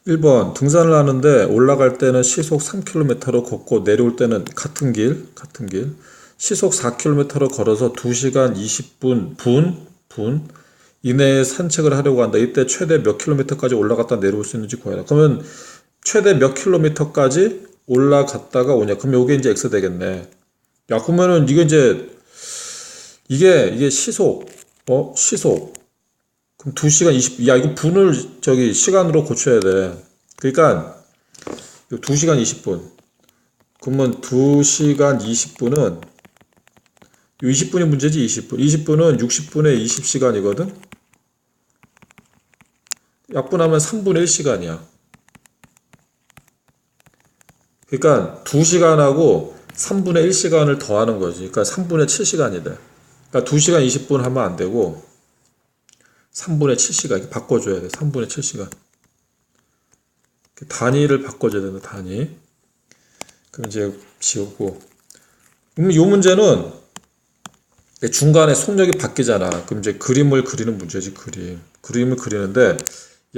1번 등산을 하는데 올라갈 때는 시속 3km로 걷고 내려올 때는 같은 길 시속 4km로 걸어서 2시간 20분 분 이내에 산책을 하려고 한다. 이때 최대 몇 킬로미터까지 올라갔다 내려올 수 있는지 구해라. 그러면 최대 몇 킬로미터까지 올라갔다가 오냐? 그럼 요게 이제 X 되겠네. 야, 그러면은 이게 이제 이게 시속 그럼 2시간 20, 야, 이거 분을 저기 시간으로 고쳐야 돼. 그러니까 2시간 20분. 그러면 2시간 20분은 20분이 문제지. 20분. 20분은 60분의 20시간이거든. 약분하면 3분의 1시간이야. 그러니까 2시간하고 3분의 1시간을 더하는 거지. 그러니까 3분의 7시간이 돼. 그러니까 2시간 20분 하면 안 되고 3분의 7시간 이렇게 바꿔줘야 돼. 3분의 7시간. 단위를 바꿔줘야 된다. 단위. 그럼 이제 지우고. 그럼 이 문제는 중간에 속력이 바뀌잖아. 그럼 이제 그림을 그리는 문제지. 그림을 그리는데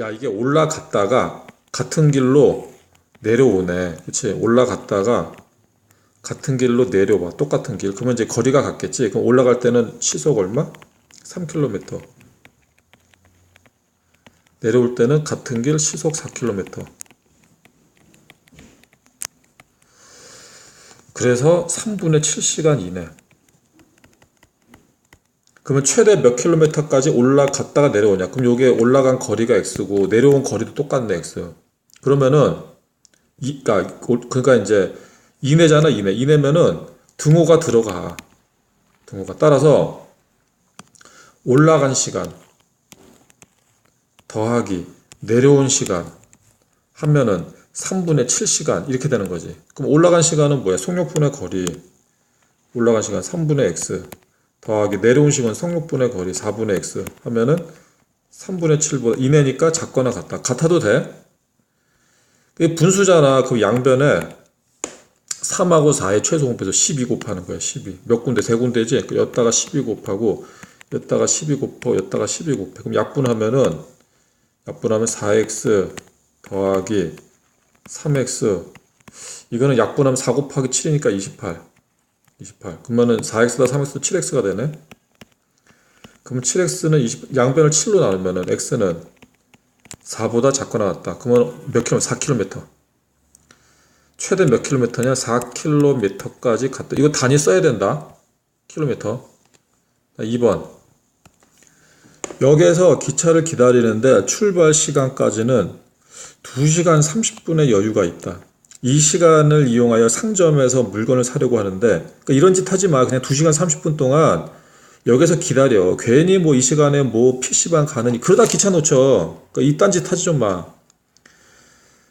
야, 이게 올라갔다가 같은 길로 내려오네. 그치? 올라갔다가 같은 길로 내려와. 똑같은 길. 그러면 이제 거리가 같겠지. 그럼 올라갈 때는 시속 얼마? 3km. 내려올 때는 같은 길 시속 4km. 그래서 3분의 7시간 이내. 그러면 최대 몇 킬로미터까지 올라갔다가 내려오냐? 그럼 요게 올라간 거리가 x고 내려온 거리도 똑같네, x. 그러면은 그러니까 이제 이내잖아, 이내. 이내면은 등호가 들어가. 등호가 따라서 올라간 시간 더하기 내려온 시간 하면은 3분의 7시간 이렇게 되는 거지. 그럼 올라간 시간은 뭐야? 속력분의 거리. 올라간 시간 3분의 x 더하기 내려온 시간 속력분의 거리 4분의 x 하면은 3분의 7보다 이내니까 작거나 같다. 같아도 돼? 이게 분수잖아. 그 양변에 3하고 4의 최소 공배수 12 곱하는 거야. 12. 몇 군데? 세 군데지? 여기다가 12 곱하고 여기다가 12 곱하고 여기다가 12 곱해. 그럼 약분하면 4x 더하기 3x 이거는 약분하면 4 곱하기 7이니까 28. 그러면은 4x다 3x 7x가 되네. 그러면 7x는 양변을 7로 나누면은 x는 4보다 작거나 같다. 그러면 몇 킬로? 4km. 최대 몇 킬로미터냐? 4km까지 갔다. 이거 단위 써야 된다. 킬로미터. 2번. 역에서 기차를 기다리는데 출발 시간까지는 2시간 30분의 여유가 있다. 이 시간을 이용하여 상점에서 물건을 사려고 하는데 그러니까 이런 짓 하지 마. 그냥 2시간 30분 동안 역에서 기다려. 괜히 뭐 이 시간에 뭐 PC방 가느니 그러다 기차 놓쳐. 그러니까 이딴 짓 하지 좀 마.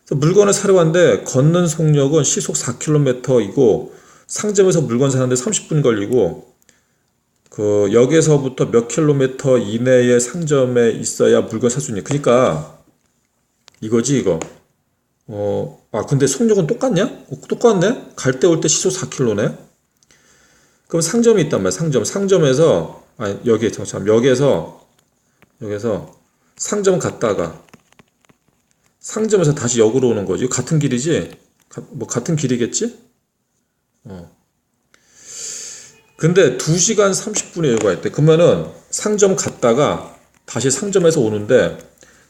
그래서 물건을 사러 왔는데 걷는 속력은 시속 4km이고 상점에서 물건 사는데 30분 걸리고 그 역에서부터 몇 킬로미터 이내의 상점에 있어야 물건 살 수 있냐. 그러니까 이거지 이거. 근데 속력은 똑같냐? 똑같네? 갈 때 올 때 시속 4km네? 그럼 상점이 있단 말이야, 상점에서, 역에서 상점 갔다가, 상점에서 다시 역으로 오는 거지. 같은 길이지? 같은 길이겠지? 근데 2시간 30분의 여유가 있대. 그러면은 상점 갔다가 다시 상점에서 오는데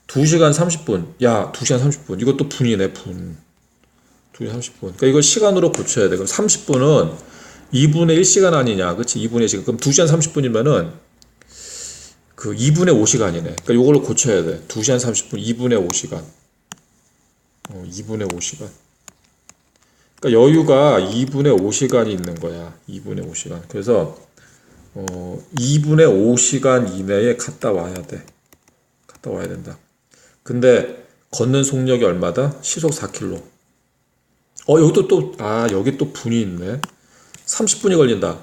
2시간 30분. 야, 2시간 30분. 이것도 분이네, 분. 2시간 30분. 그러니까 이걸 시간으로 고쳐야 돼. 그럼 30분은 2분의 1시간 아니냐. 그치? 2분의 1시간. 그럼 2시간 30분이면은 그 2분의 5시간이네. 그러니까 이걸로 고쳐야 돼. 2시간 30분, 2분의 5시간. 2분의 5시간. 그러니까 여유가 2분의 5시간이 있는 거야. 2분의 5시간. 그래서 2분의 5시간 이내에 갔다 와야 돼. 갔다 와야 된다. 근데 걷는 속력이 얼마다? 시속 4km. 여기 또 분이 있네. 30분이 걸린다.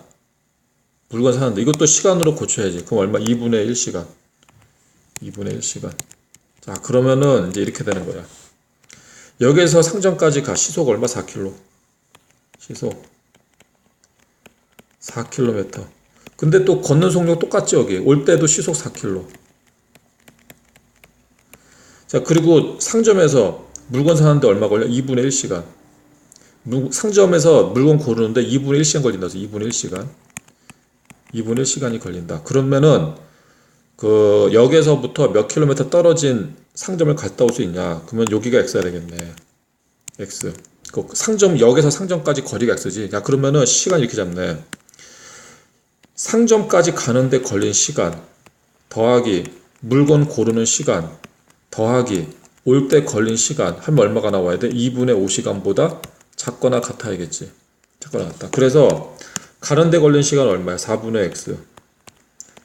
물건 사는데 이것도 시간으로 고쳐야지. 그럼 얼마? 2분의 1시간. 2분의 1시간. 자, 그러면은 이제 이렇게 되는 거야. 여기에서 상점까지 가. 시속 얼마? 4km. 시속 4km. 근데 또 걷는 속력 똑같지, 여기. 올 때도 시속 4km. 자, 그리고 상점에서 물건 사는데 얼마 걸려? 2분의 1시간. 상점에서 물건 고르는데 2분의 1시간 걸린다. 2분의 1시간. 2분의 1시간이 걸린다. 그러면은 그 역에서부터 몇 킬로미터 떨어진 상점을 갔다 올 수 있냐? 그러면 여기가 x야 되겠네. x. 그 상점 역에서 상점까지 거리가 x지. 야 그러면은 시간 이렇게 잡네. 상점까지 가는데 걸린 시간 더하기 물건 고르는 시간 더하기 올 때 걸린 시간 하면 얼마가 나와야 돼? 2분의 5시간보다 작거나 같아야겠지. 작거나 같다. 그래서 가는데 걸린 시간 얼마야? 4분의 x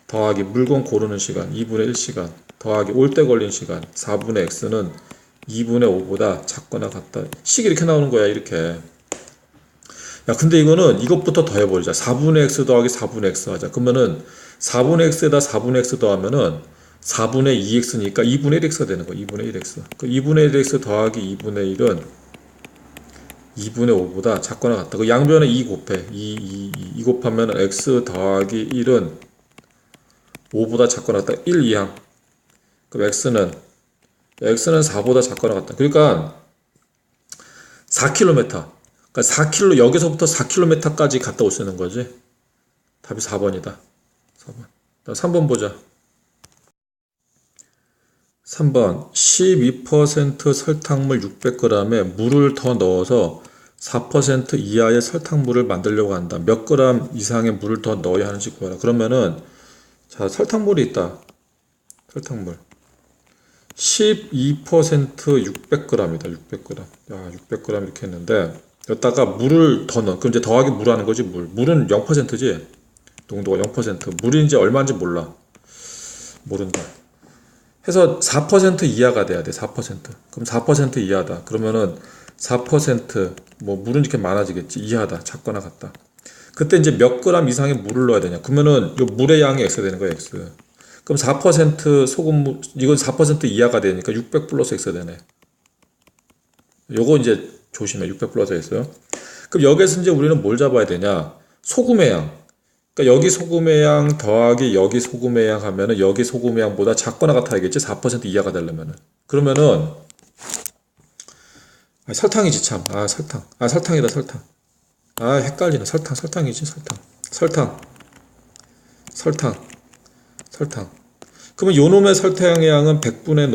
더하기 물건 고르는 시간 2분의 1시간 더하기 올 때 걸린 시간 4분의 x는 2분의 5보다 작거나 같다. 식이 이렇게 나오는 거야. 이렇게. 야 근데 이거는 이것부터 더해버리자. 4분의 x 더하기 4분의 x 하자. 그러면은 4분의 x에다 4분의 x 더하면은 4분의 2x니까 2분의 1x가 되는 거야. 2분의 1x. 그 2분의 1x 더하기 2분의 1은 2분의 5보다 작거나 같다. 그 양변에 2 곱해. 2 곱하면 x 더하기 1은 5보다 작거나 같다. 1 이항. 그럼 x는 4보다 작거나 같다. 그러니까 4km. 그러니까 4km 여기서부터 4km까지 갔다 올 수 있는 거지. 답이 4번이다. 4번. 3번 보자. 3번 12% 설탕물 600g에 물을 더 넣어서 4% 이하의 설탕물을 만들려고 한다. 몇 그램 이상의 물을 더 넣어야 하는지 구하라. 그러면은 자 설탕물이 있다. 설탕물 12% 600g이다. 600g. 야 600g 이렇게 했는데 여기다가 물을 더 넣어. 그럼 이제 더하기 물 하는 거지. 물은 0%지. 농도가 0%. 물이 이제 얼마인지 몰라. 모른다. 해서 4% 이하가 돼야 돼. 4%. 그럼 4% 이하다. 그러면은 4%뭐 물은 이렇게 많아지겠지. 이하다. 작거나 같다. 그때 이제 몇 그램 이상의 물을 넣어야 되냐. 그러면은 요 물의 양이 x가 되는 거야. x. 그럼 4% 소금물 이건 4% 이하가 되니까 600 플러스 x가 되네. 요거 이제 조심해. 600 플러스 x. 그럼 여기서 이제 우리는 뭘 잡아야 되냐. 소금의 양. 그러니까 여기 소금의 양 더하기 여기 소금의 양 하면은 여기 소금의 양보다 작거나 같아야겠지. 4% 이하가 되려면은. 그러면은 설탕이지 참. 설탕. 설탕이다 설탕. 헷갈리네. 설탕이지 설탕. 그러면 요놈의 설탕의 양은 100분의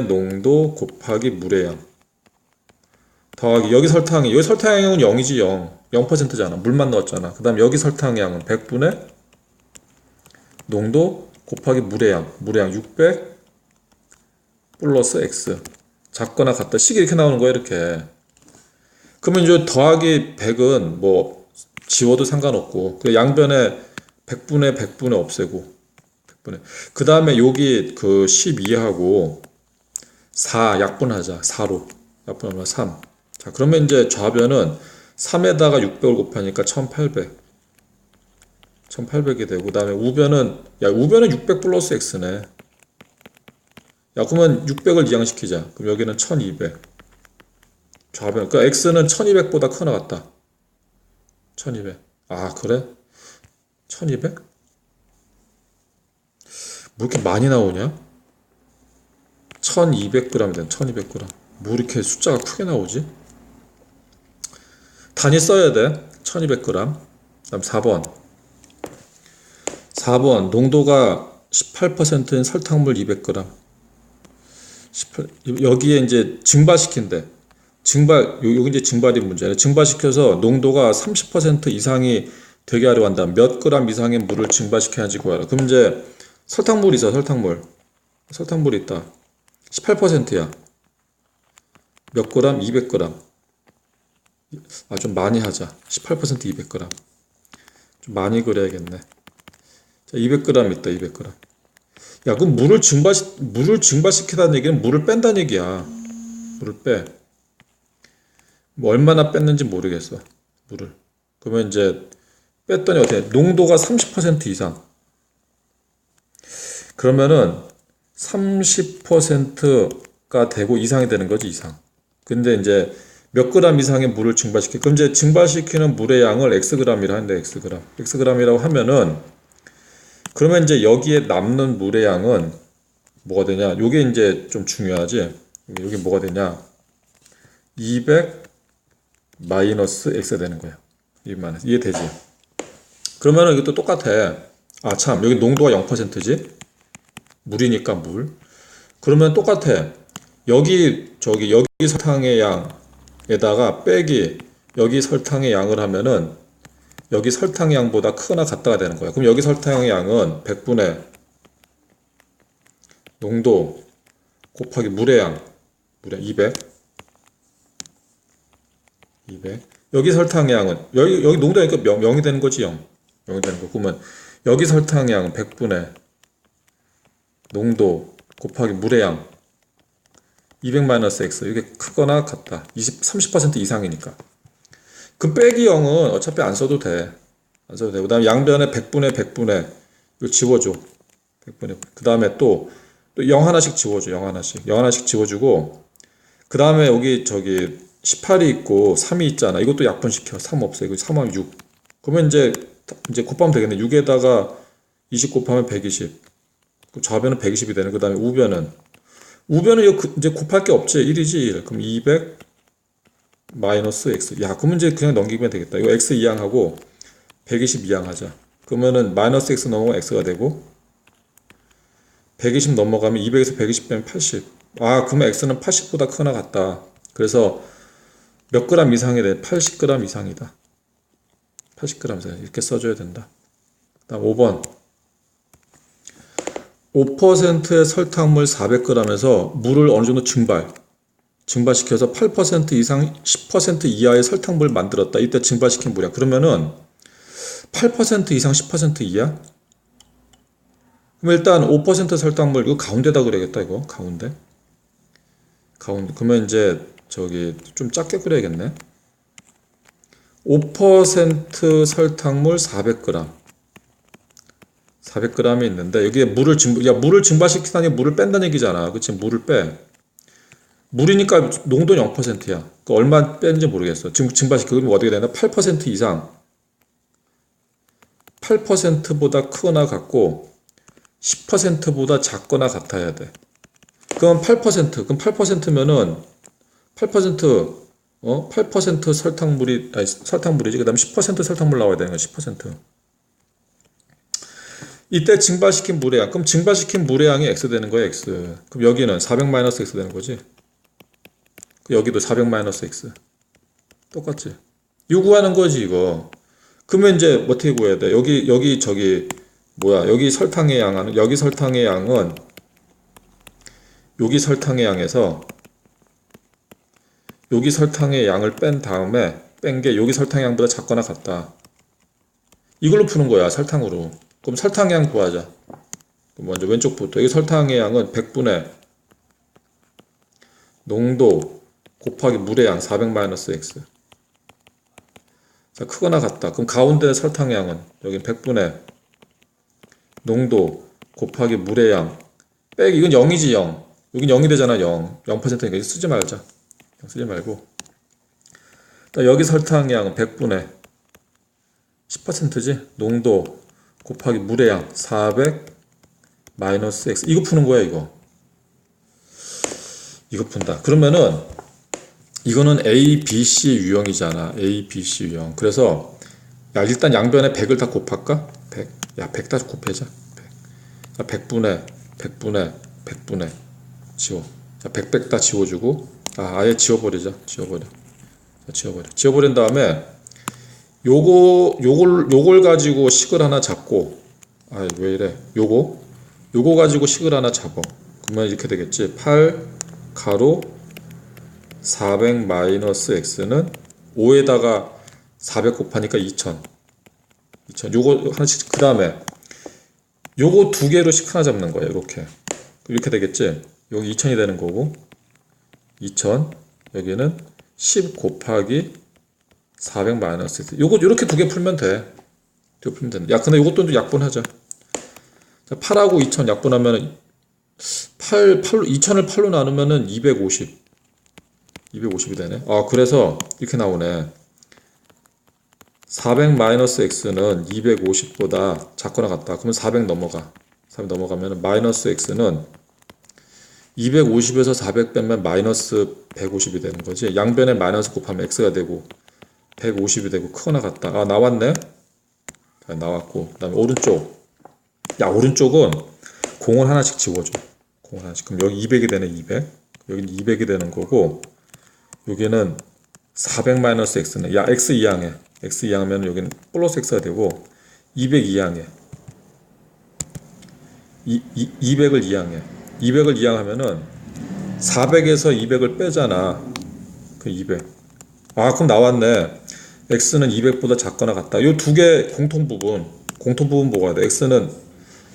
농도 곱하기 물의 양 더하기 여기 설탕의 양은 0이지 0%잖아. 물만 넣었잖아. 그 다음 여기 설탕의 양은 100분의 농도 곱하기 물의 양 600 플러스 x 작거나 같다. 식이 이렇게 나오는 거야. 이렇게. 그러면 이제 더하기 100은 뭐 지워도 상관없고 그 양변에 100분의 없애고 100분의 그 다음에 여기 그 12하고 4 약분하자. 4로 약분하면 3. 자 그러면 이제 좌변은 3에다가 600을 곱하니까 1800이 되고 그 다음에 우변은 600 플러스 x네. 야 그러면 600을 이항시키자. 그럼 여기는 1200 좌변. 그러니까 x는 1200보다 커나 같다. 1200. 그래? 1200? 뭐 이렇게 많이 나오냐? 1200g 된 1200g. 뭐 이렇게 숫자가 크게 나오지? 단위 써야 돼. 1200g. 다음 4번 농도가 18%인 설탕물 200g. 여기에 이제 증발시킨대. 여기 이제 증발이 문제네. 증발시켜서 농도가 30% 이상이 되게 하려고 한다. 몇 그램 이상의 물을 증발시켜야 하는지 구하라. 그럼 이제 설탕물이 있어. 설탕물이 있다. 18%야. 몇 그램? 200g. 좀 많이 하자. 18% 200g. 좀 많이 그려야겠네. 자, 200g 있다. 200g. 야, 그럼 물을 증발시키다는 얘기는 물을 뺀다는 얘기야. 물을 빼. 뭐 얼마나 뺐는지 모르겠어. 물을. 그러면 이제 뺐더니 어떻게 농도가 30% 이상. 그러면은 30%가 되고 이상이 되는 거지. 이상. 근데 이제 몇 그램 이상의 물을 증발시켜. 그럼 이제 증발시키는 물의 양을 xg이라 하는데 xg이라고 하면은 그러면 이제 여기에 남는 물의 양은 뭐가 되냐? 요게 이제 좀 중요하지. 요게 뭐가 되냐? 200 마이너스 x가 되는 거예요. 200 마이너스. 이해되지? 그러면은 이것도 똑같아. 아, 참. 여기 농도가 0%지? 물이니까 물. 그러면 똑같아. 여기 설탕의 양에다가 빼기 여기 설탕의 양을 하면은 여기 설탕의 양보다 크거나 같다가 되는 거야. 그럼 여기 설탕의 양은 100분의 농도 곱하기 물의 양, 200. 여기 설탕의 양은 여기 농도니까 0이 되는 거지. 0이 되는 거. 그러면 여기 설탕의 양은 100분의 농도 곱하기 물의 양 200-x. 이게 크거나 같다. 30% 이상이니까. 그 빼기 0은 어차피 안 써도 돼. 안 써도 돼. 그 다음에 양변에 100분의 이거 지워줘. 100분의. 그 다음에 또 0 하나씩 지워줘. 0 하나씩 지워주고, 그 다음에 여기 18이 있고 3이 있잖아. 이것도 약분시켜. 3 없어. 이거 3하면 6. 그러면 이제 곱하면 되겠네. 6에다가 20 곱하면 120. 좌변은 120이 되네. 그 다음에 우변은 이거 이제 곱할 게 없지. 1이지 1. 그럼 200 마이너스 x. 야, 그러면 이제 그냥 넘기면 되겠다. 이거 x 이항하고 120 이항하자. 그러면은 마이너스 x 넘어가면 x가 되고 120 넘어가면 200에서 120 빼면 80. 아, 그러면 x는 80보다 크거나 같다. 그래서 몇 그램 이상이 돼? 80g 이상이다. 80g 이상. 이렇게 써줘야 된다. 다음 5번. 5%의 설탕물 400g에서 물을 어느 정도 증발시켜서 8% 이상 10% 이하의 설탕물을 만들었다. 이때 증발시킨 물이야. 그러면은 8% 이상 10% 이하? 그럼 일단 5% 설탕물 이거 가운데다 그려야겠다. 이거 가운데. 그러면 이제 좀 작게 그려야겠네. 5% 설탕물 400g. 400g이 있는데 여기에 물을 증발시키다니 물을 뺀다는 얘기잖아. 그치? 물을 빼. 물이니까 농도는 0%야. 그 얼마 뺀지 모르겠어. 지금 증발시키면 어떻게 되나? 8% 이상. 8%보다 크거나 같고 10%보다 작거나 같아야 돼. 그럼 8%. 그럼 8%면은 8% 설탕물이지. 그다음 10% 설탕물 나와야 되는 거야. 10%. 이때 증발시킨 물의 양. 그럼 증발시킨 물의 양이 x 되는 거야, x. 그럼 여기는 400-x 되는 거지. 여기도 400-x. 똑같지. 이거 구하는 거지, 이거. 그러면 이제 어떻게 구해야 돼? 여기 설탕의 양은 여기 설탕의 양에서 여기 설탕의 양을 뺀 다음에 뺀 게 여기 설탕의 양보다 작거나 같다. 이걸로 푸는 거야, 설탕으로. 그럼 설탕의 양 구하자. 먼저 왼쪽부터. 여기 설탕의 양은 100분의 농도 곱하기 물의 양 400-x. 자, 크거나 같다. 그럼 가운데 설탕의 양은 여기 100분의 농도 곱하기 물의 양 빼기 이건 0이지 0. 여긴 0이 되잖아. 0%니까 쓰지 말자. 쓰지 말고. 여기 설탕의 양은 100분의 10%지. 농도 곱하기 물의 양 400-x. 이거 푸는 거야, 이거. 이거 푼다. 그러면은 이거는 A, B, C 유형이잖아. A, B, C 유형. 그래서 일단 양변에 100을 다 곱할까? 100. 100 다 곱해자. 100. 100분의 지워. 100 다 지워주고 아예 지워버리자. 지워버린 다음에 요걸 가지고 식을 하나 잡고 왜 이래? 요거 가지고 식을 하나 잡어. 그러면 이렇게 되겠지. 8 가로 400-x는 5에다가 400 곱하니까 2000. 요거 하나씩. 그 다음에 요거 두 개로 식 하나 잡는 거야. 이렇게 되겠지. 여기 2000이 되는 거고 2000 여기는 10 곱하기 400-x. 요거 이렇게 두 개 풀면 돼. 야, 근데 요것도 약분하자. 자, 8하고 2000 약분하면 2000을 8로 나누면은 250이 되네. 그래서 이렇게 나오네. 400-x는 250보다 작거나 같다. 그러면 400 넘어가면 마이너스 x는 250에서 400 빼면 마이너스 150이 되는 거지. 양변에 마이너스 곱하면 x가 되고 150이 되고 크거나 같다. 아, 나왔네. 아, 나왔고. 그 다음에 오른쪽. 야, 오른쪽은 공을 하나씩 지워줘. 공을 하나씩. 그럼 여기 200이 되네, 200. 여기는 200이 되는 거고, 여기는 400 마이너스 x네. 야, x 이항해. x 이항하면 여기는 플러스 x가 되고, 200 이항해. 200을 이항해. 200을 이항하면은 400에서 200을 빼잖아. 그 200. 아, 그럼 나왔네. x는 200보다 작거나 같다. 요 두 개 공통 부분 보고 돼. x는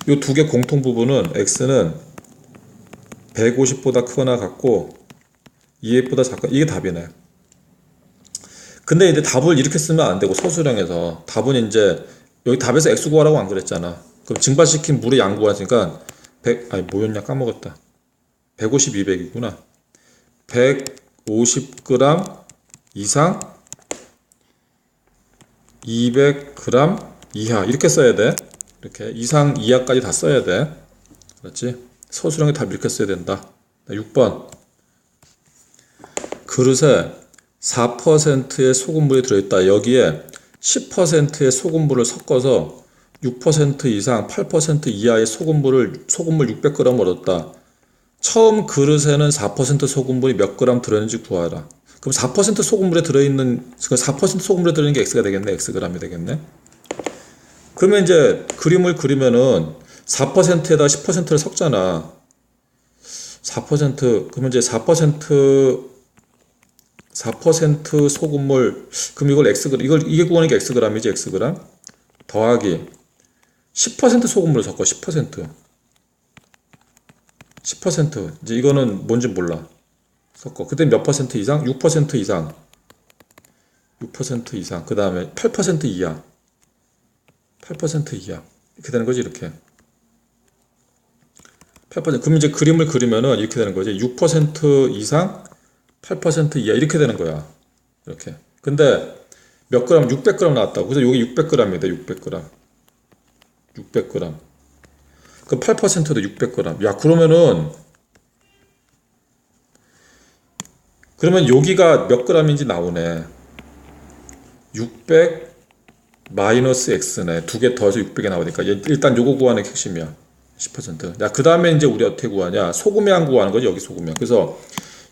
요 두 개 공통 부분은 x는 150보다 크거나 같고 200보다 작거나, 이게 답이네. 근데 이제 답을 이렇게 쓰면 안 되고, 서술형에서 답은 이제 여기 답에서 x 구하라고 안 그랬잖아. 그럼 증발시킨 물의 양 구하니까 100, 아니 뭐였냐 까먹었다. 150, 200이구나. 150g 이상 200g 이하, 이렇게 써야 돼. 이렇게 이상 이하까지 다 써야 돼. 그렇지? 서술형의 답 이렇게 써야 된다. 6번. 그릇에 4%의 소금물이 들어있다. 여기에 10%의 소금물을 섞어서 6% 이상 8% 이하의 소금물 600g 얻었다. 처음 그릇에는 4% 소금물이 몇 그램 들어있는지 구하라. 그럼 4% 소금물에 들어있는, 4% 소금물에 들어있는 게 x가 되겠네. xg이 되겠네. 그러면 이제 그림을 그리면은 4%에다 10%를 섞잖아. 4%, 그러면 이제 4% 소금물, 그럼 이걸 이게 구하는 게 xg이지, xg. 더하기 10% 소금물을 섞어, 10%. 이제 이거는 뭔지 몰라. 섞어. 그때 몇 퍼센트 이상? 6% 이상. 6% 이상. 그 다음에 8% 이하. 8% 이하. 이렇게 되는 거지, 이렇게. 8%. 그럼 이제 그림을 그리면은 이렇게 되는 거지. 6% 이상, 8% 이하. 이렇게 되는 거야. 이렇게. 근데 몇 그램? 600g 나왔다고. 그래서 여기 600g이다, 600g. 600g. 그럼 8%도 600g. 야, 그러면 여기가 몇 g인지 나오네. 600 마이너스 x네. 두 개 더해서 600이 나오니까 일단 요거 구하는 게 핵심이야. 10%. 야, 그 다음에 이제 우리 어떻게 구하냐? 소금의 양 구하는 거지, 여기 소금의 양. 그래서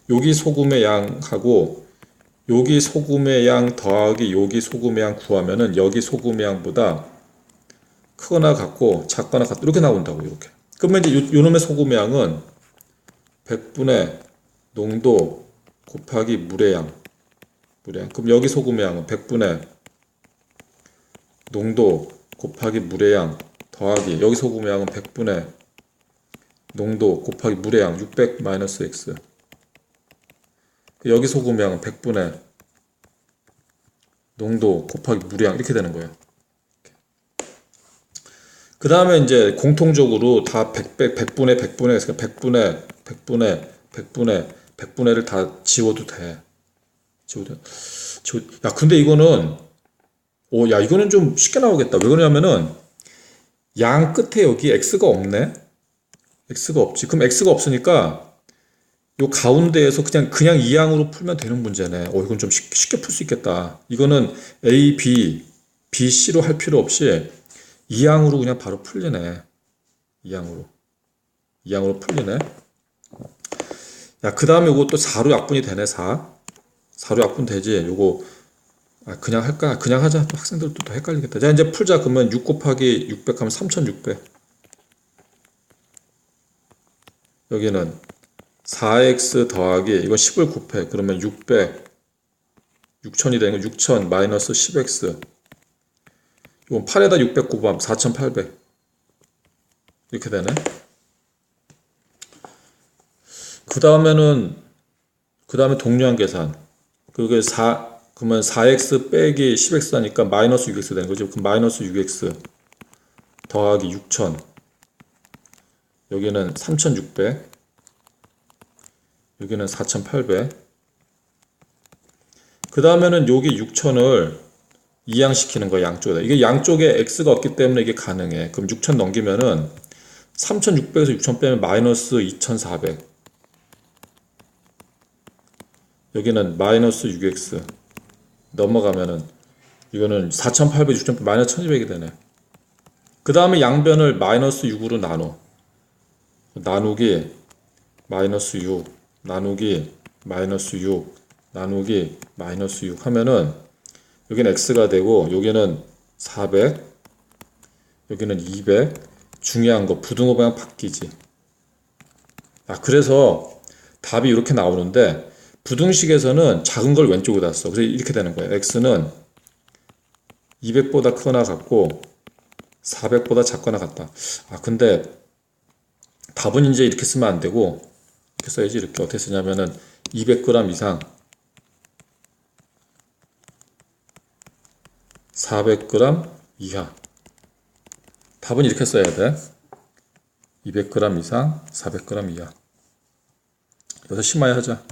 여기 소금의 양하고 여기 소금의 양 더하기 여기 소금의 양 구하면은 여기 소금의 양보다 크거나 같고 작거나 같다, 이렇게 나온다고. 이렇게. 그러면 이제 요놈의 소금의 양은 100분의 농도 곱하기 물의 양. 그럼 여기 소금의 양은 100분의 농도 곱하기 물의 양 더하기 여기 소금의 양은 100분의 농도 곱하기 물의 양 600 마이너스 x. 여기 소금의 양은 100분의 농도 곱하기 물의 양, 이렇게 되는 거예요. 그 다음에 이제 공통적으로 다 100분의 100분의를 다 지워도 돼. 야, 근데 이거는 이거는 좀 쉽게 나오겠다. 왜 그러냐면은 양 끝에 여기 x가 없네. x가 없지. 그럼 x가 없으니까 요 가운데에서 그냥 이항으로 풀면 되는 문제네. 이건 좀 쉽게 풀 수 있겠다. 이거는 a, b, b, c로 할 필요 없이 이항으로 그냥 바로 풀리네. 이항으로 풀리네. 야, 그 다음에 요거 또 4로 약분이 되네. 4로 약분 되지. 요거 그냥 할까? 그냥 하자. 또 학생들도 더 헷갈리겠다. 자, 이제 풀자. 그러면 6 곱하기 600 하면 3600. 여기는 4x 더하기 이건 10을 곱해. 그러면 6000이 되는 거 6000 마이너스 10x. 이건 8에다 600 곱하면 4800. 이렇게 되네. 그 다음에 동류한 계산. 그게 그러면 4x 빼기 10x 하니까 마이너스 6x 되는 거죠. 그럼 마이너스 6x 더하기 6000. 여기는 3600. 여기는 4800. 그 다음에는 여기 6000을 이항시키는 거야, 양쪽에다. 이게 양쪽에 x가 없기 때문에 이게 가능해. 그럼 6000 넘기면은 3600에서 6000 빼면 마이너스 2400. 여기는 마이너스 6x 넘어가면은 이거는 4,800, 6,800, 마이너스 1,200이 되네. 그 다음에 양변을 마이너스 6으로 나눠. 나누기 마이너스 6 나누기 마이너스 6 나누기 마이너스 6 하면은 여기는 x가 되고 여기는 400 여기는 200. 중요한 거 부등호 방향 바뀌지. 그래서 답이 이렇게 나오는데 부등식에서는 작은 걸 왼쪽으로 써. 그래서 이렇게 되는 거예요. x는 200보다 크거나 같고 400보다 작거나 같다. 근데 답은 이제 이렇게 쓰면 안 되고 이렇게 써야지. 이렇게 어떻게 쓰냐면은 200g 이상 400g 이하. 답은 이렇게 써야 돼. 200g 이상 400g 이하. 여기서 심화해 하자.